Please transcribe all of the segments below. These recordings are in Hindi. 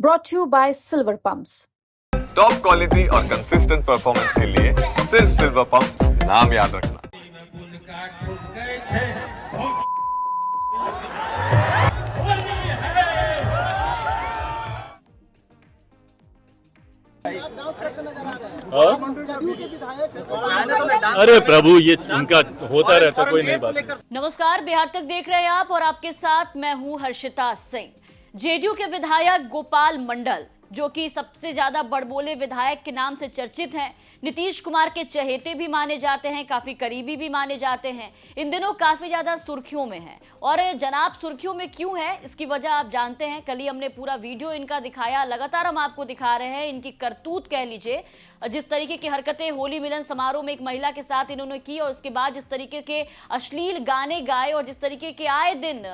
brought to you by Silver Pumps. Top quality और कंसिस्टेंट परफॉर्मेंस के लिए सिर्फ सिल्वर पंप नाम याद रखना। अरे प्रभु, ये उनका होता रहता, कोई नहीं बात। नमस्कार, बिहार तक देख रहे हैं आप और आपके साथ मैं हूं हर्षिता सिंह। जेडीयू के विधायक गोपाल मंडल, जो कि सबसे ज्यादा बड़बोले विधायक के नाम से चर्चित हैं, नीतीश कुमार के चहेते भी माने जाते हैं, काफी करीबी भी माने जाते हैं, इन दिनों काफी ज्यादा सुर्खियों में हैं। और जनाब सुर्खियों में क्यों है, इसकी वजह आप जानते हैं। कल ही हमने पूरा वीडियो इनका दिखाया, लगातार हम आपको दिखा रहे हैं इनकी करतूत कह लीजिए, जिस तरीके की हरकतें होली मिलन समारोह में एक महिला के साथ इन्होंने की, और उसके बाद जिस तरीके के अश्लील गाने गाए और जिस तरीके के आए दिन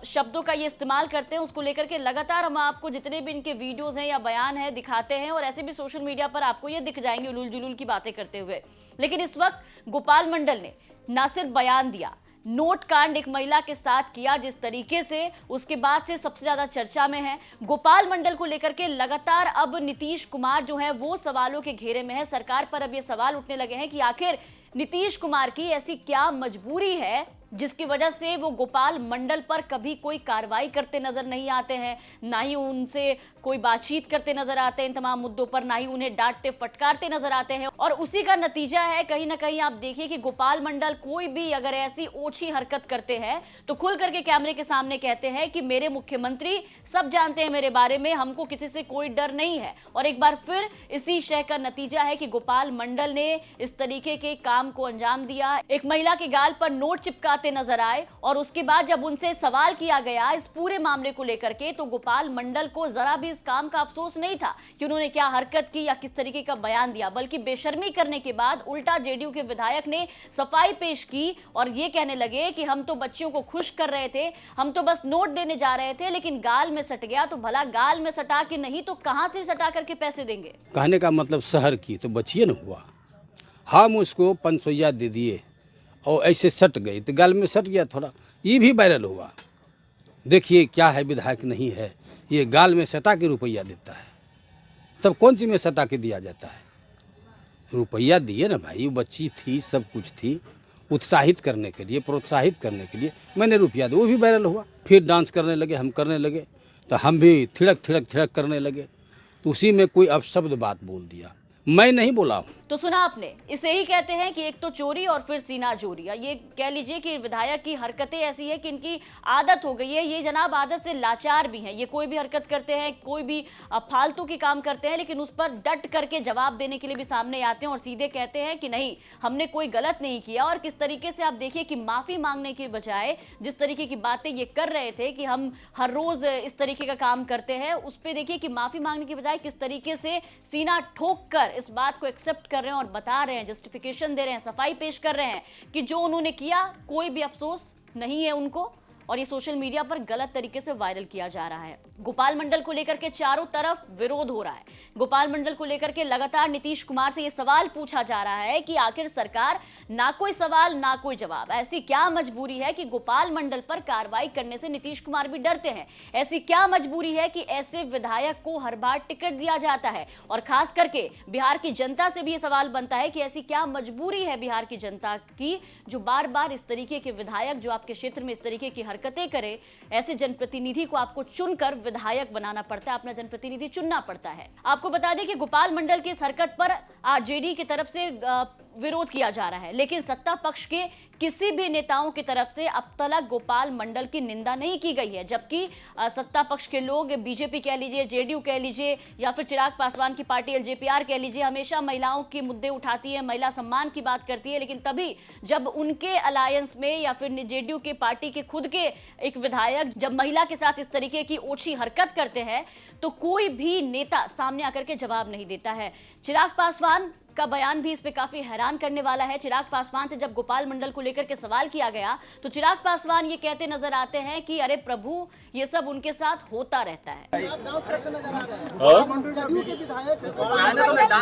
शब्दों का ये इस्तेमाल करते हैं, उसको लेकर के लगातार हम आपको जितने भी इनके वीडियोज हैं या बयान है दिखाते हैं, और ऐसे भी सोशल मीडिया पर आपको ये दिख जाएंगे उलूल जुलूल की बातें करते हुए। लेकिन इस वक्त गोपाल मंडल ने ना सिर्फ बयान दिया, नोट कांड एक महिला के साथ किया जिस तरीके से, उसके बाद से सबसे ज्यादा चर्चा में है। गोपाल मंडल को लेकर के लगातार अब नीतीश कुमार जो है वो सवालों के घेरे में है। सरकार पर अब ये सवाल उठने लगे हैं कि आखिर नीतीश कुमार की ऐसी क्या मजबूरी है जिसकी वजह से वो गोपाल मंडल पर कभी कोई कार्रवाई करते नजर नहीं आते हैं, ना ही उनसे कोई बातचीत करते नजर आते हैं इन तमाम मुद्दों पर, ना ही उन्हें डांटते फटकारते नजर आते हैं। और उसी का नतीजा है कहीं ना कहीं आप देखिए कि गोपाल मंडल कोई भी अगर ऐसी ओछी हरकत करते हैं तो खुल करके कैमरे के सामने कहते हैं कि मेरे मुख्यमंत्री सब जानते हैं मेरे बारे में, हमको किसी से कोई डर नहीं है। और एक बार फिर इसी शय का नतीजा है कि गोपाल मंडल ने इस तरीके के काम को अंजाम दिया। एक महिला के गाल पर नोट चिपकाते नजर आए, और उसके बाद जब उनसे सवाल किया गया इस पूरे मामले को लेकर के, तो गोपाल मंडल को जरा भी इस काम का अफसोस नहीं था कि उन्होंने क्या हरकत की या किस तरीके का बयान दिया, बल्कि बेशर्मी करने के बाद उल्टा जेडीयू के विधायक ने सफाई पेश की और ये कहने लगे कि हम तो बच्चियों को खुश कर रहे थे, हम तो बस नोट देने जा रहे थे, लेकिन गाल में सट गया। तो भला गाल में सटा के नहीं तो कहां से सटा करके पैसे देंगे? कहने का मतलब शहर की तो बचिए न हुआ, हम उसको 500 दे दिए और ऐसे सट गई तो गाल में सट गया, थोड़ा ये भी वायरल हुआ। देखिए क्या है, विधायक नहीं है, ये गाल में सटा के रुपया देता है, तब कौन सी में सटा के दिया जाता है? रुपया दिए ना भाई, बच्ची थी, सब कुछ थी, उत्साहित करने के लिए, प्रोत्साहित करने के लिए मैंने रुपया दिया, वो भी वायरल हुआ। फिर डांस करने लगे, हम करने लगे, तो हम भी थिड़क थिड़क थिड़क करने लगे, तो उसी में कोई अपशब्द बात बोल दिया, मैं नहीं बोला हूँ। तो सुना आपने, इसे ही कहते हैं कि एक तो चोरी और फिर सीना चोरी। ये कह लीजिए कि विधायक की हरकतें ऐसी है कि इनकी आदत हो गई है, ये जनाब आदत से लाचार भी हैं। ये कोई भी हरकत करते हैं, कोई भी फालतू की काम करते हैं, लेकिन उस पर डट करके जवाब देने के लिए भी सामने आते हैं और सीधे कहते हैं कि नहीं हमने कोई गलत नहीं किया। और किस तरीके से आप देखिए कि माफी मांगने के बजाय जिस तरीके की बातें ये कर रहे थे कि हम हर रोज इस तरीके का काम करते हैं, उस पर देखिए कि माफी मांगने के बजाय किस तरीके से सीना ठोक कर इस बात को एक्सेप्ट कर रहे हैं और बता रहे हैं, जस्टिफिकेशन दे रहे हैं, सफाई पेश कर रहे हैं कि जो उन्होंने किया कोई भी अफसोस नहीं है उनको। और ये सोशल मीडिया पर गलत तरीके से वायरल किया जा रहा है। गोपाल मंडल को लेकर के चारों तरफ विरोध हो रहा है। गोपाल मंडल को लेकर के लगातार नीतीश कुमार से ये सवाल पूछा जा रहा है कि आखिर सरकार ना कोई सवाल ना कोई जवाब, ऐसी क्या मजबूरी है कि गोपाल मंडल पर कार्रवाई करने से नीतीश कुमार भी डरते हैं? ऐसी क्या मजबूरी है कि ऐसे विधायक को हर बार टिकट दिया जाता है? और खास करके बिहार की जनता से भी ये सवाल बनता है कि ऐसी क्या मजबूरी है बिहार की जनता की जो बार बार इस तरीके के विधायक जो आपके क्षेत्र में इस तरीके की हरकतें करे, ऐसे जनप्रतिनिधि को आपको चुनकर विधायक बनाना पड़ता है, अपना जनप्रतिनिधि चुनना पड़ता है। आपको बता दें कि गोपाल मंडल की इस हरकत पर आरजेडी की तरफ से विरोध किया जा रहा है, लेकिन सत्ता पक्ष के किसी भी नेताओं की तरफ से अब तक गोपाल मंडल की निंदा नहीं की गई है। जबकि सत्ता पक्ष के लोग, बीजेपी कह लीजिए, जेडीयू कह लीजिए, या फिर चिराग पासवान की पार्टी एलजेपीआर कह लीजिए, हमेशा महिलाओं के मुद्दे उठाती है, महिला सम्मान की बात करती है। लेकिन तभी जब उनके अलायंस में या फिर जेडीयू के पार्टी के खुद के एक विधायक जब महिला के साथ इस तरीके की ओछी हरकत करते हैं तो कोई भी नेता सामने आकर के जवाब नहीं देता है। चिराग पासवान का बयान भी इस पे काफी हैरान करने वाला है। चिराग पासवान से जब गोपाल मंडल को लेकर के सवाल किया गया तो चिराग पासवान ये कहते नजर आते हैं कि अरे प्रभु, ये सब उनके साथ होता रहता है।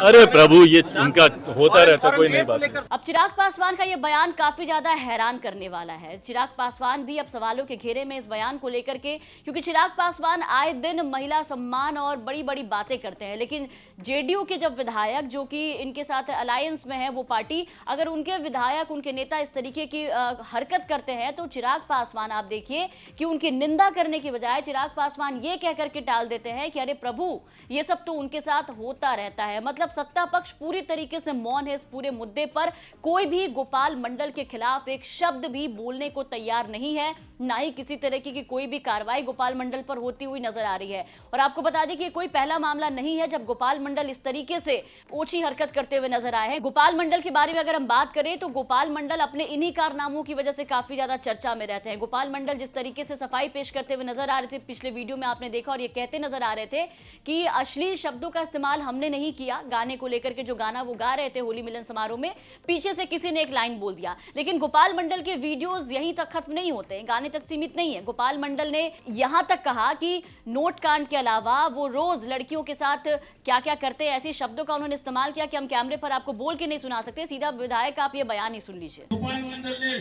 अरे प्रभु, ये उनका होता रहता, कोई नहीं बात। अब चिराग पासवान का ये बयान काफी ज्यादा हैरान करने वाला है। चिराग पासवान भी अब सवालों के घेरे में इस बयान को लेकर के, क्योंकि चिराग पासवान आए दिन महिला सम्मान और बड़ी बड़ी बातें करते हैं, लेकिन जेडीयू के जब विधायक जो कि इनके साथ अलायंस में है वो पार्टी, अगर उनके विधायक, उनके नेता इस तरीके की हरकत करते हैं तो चिराग पासवान आप देखिए कि उनकी निंदा करने की बजाय चिराग पासवान ये कह करके टाल देते हैं कि अरे प्रभु, ये सब तो उनके साथ होता रहता है। मतलब सत्ता पक्ष पूरी तरीके से मौन है इस पूरे मुद्दे पर। कोई भी गोपाल मंडल के खिलाफ एक शब्द भी बोलने को तैयार नहीं है, ना ही किसी तरह की कोई भी कार्रवाई गोपाल मंडल पर होती हुई नजर आ रही है। और आपको बता दें कि कोई पहला मामला नहीं है जब गोपाल मंडल इस तरीके से ओछी हरकत करते हुए नजर आए हैं। गोपाल मंडल के बारे में अगर हम बात करें तो गोपाल मंडल अपने इन्हीं कारनामों की वजह से काफी ज्यादा चर्चा में रहते हैं। गोपाल मंडल जिस तरीके से सफाई पेश करते हुए नजर आ रहे थे, पिछले वीडियो में आपने देखा, और ये कहते नजर आ रहे थे कि अश्लील शब्दों का इस्तेमाल हमने नहीं किया। गाने को लेकर के जो गाना वो गा रहे थे होली मिलन समारोह में, पीछे से किसी ने एक लाइन बोल दिया। लेकिन गोपाल मंडल के वीडियोस यहीं तक खत्म नहीं होते, गाने तक सीमित नहीं है। गोपाल मंडल ने यहां तक कहा कि नोट कांड के अलावा वो रोज लड़कियों के साथ क्या क्या करते हैं, ऐसे शब्दों का उन्होंने इस्तेमाल किया कि हम कैमरे पर आपको बोल के नहीं सुना सकते। सीधा विधायक आप ये बयान ही सुन लीजिए। गोपाल मंडल ने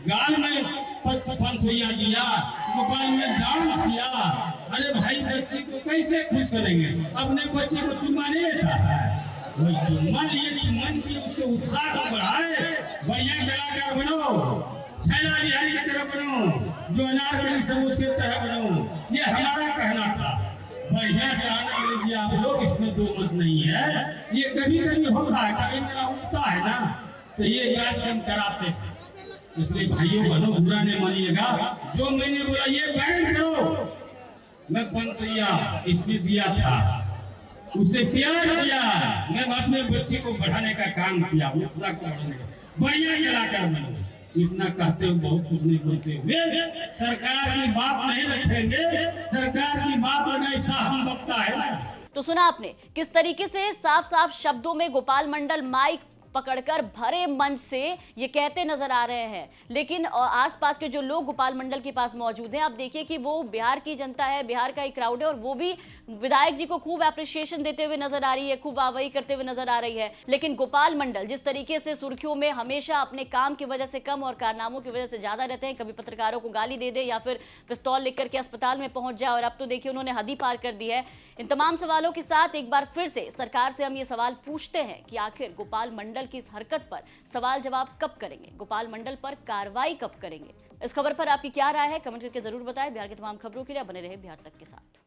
गाल में 5 दिया, गोपाल में डांस किया। अरे भाई, बच्ची को कैसे खुश करेंगे? अपने बच्चे को चुम्मा नहीं देता है, वही चुम्मा लिए, चुम्बन की उसके उत्साह को बढ़ाए। बढ़िया कलाकार बनो, छैला बिहारी की तरह बनो, जो अनारकली सब उसके तरह बनो, ये हमारा कहना था। बढ़िया से आनंद लीजिए आप लोग, इसमें दो मत नहीं है। ये कभी कभी होता है, कभी मेरा उठता है ना, तो ये कार्यक्रम कराते हैं। इसलिए भाइयों बहनों, बुरा नहीं मानिएगा। जो मैंने बोला ये बैन करो, मैं 500 इसमें दिया था, उसे प्यार किया, मैं अपने बच्चे को बढ़ाने का काम किया, उत्साह को बढ़ाने का। बढ़िया कलाकार बनो, इतना कहते हो, बहुत कुछ नहीं बोलते हुए सरकार की बात नहीं रखेंगे। सरकार की बात ऐसा हम बकता है ना। तो सुना आपने किस तरीके से साफ साफ शब्दों में गोपाल मंडल माइक पकड़कर भरे मंच से ये कहते नजर आ रहे हैं। लेकिन आसपास के जो लोग गोपाल मंडल के पास मौजूद हैं, आप देखिए कि वो बिहार की जनता है, बिहार का एक क्राउड है, और वो भी विधायक जी को खूब एप्रिसिएशन देते हुए नजर आ रही है, खूब वाहवाही करते हुए नजर आ रही है। लेकिन गोपाल मंडल जिस तरीके से सुर्खियों में हमेशा अपने काम की वजह से कम और कारनामों की वजह से ज्यादा रहते हैं, कभी पत्रकारों को गाली दे दे या फिर पिस्तौल लेकर के अस्पताल में पहुंच जाए, और अब तो देखिए उन्होंने हद ही पार कर दी है। इन तमाम सवालों के साथ एक बार फिर से सरकार से हम ये सवाल पूछते हैं कि आखिर गोपाल मंडल की इस हरकत पर सवाल जवाब कब करेंगे, गोपाल मंडल पर कार्रवाई कब करेंगे। इस खबर पर आपकी क्या राय है, कमेंट करके जरूर बताएं। बिहार की तमाम खबरों के लिए बने रहे बिहार तक के साथ।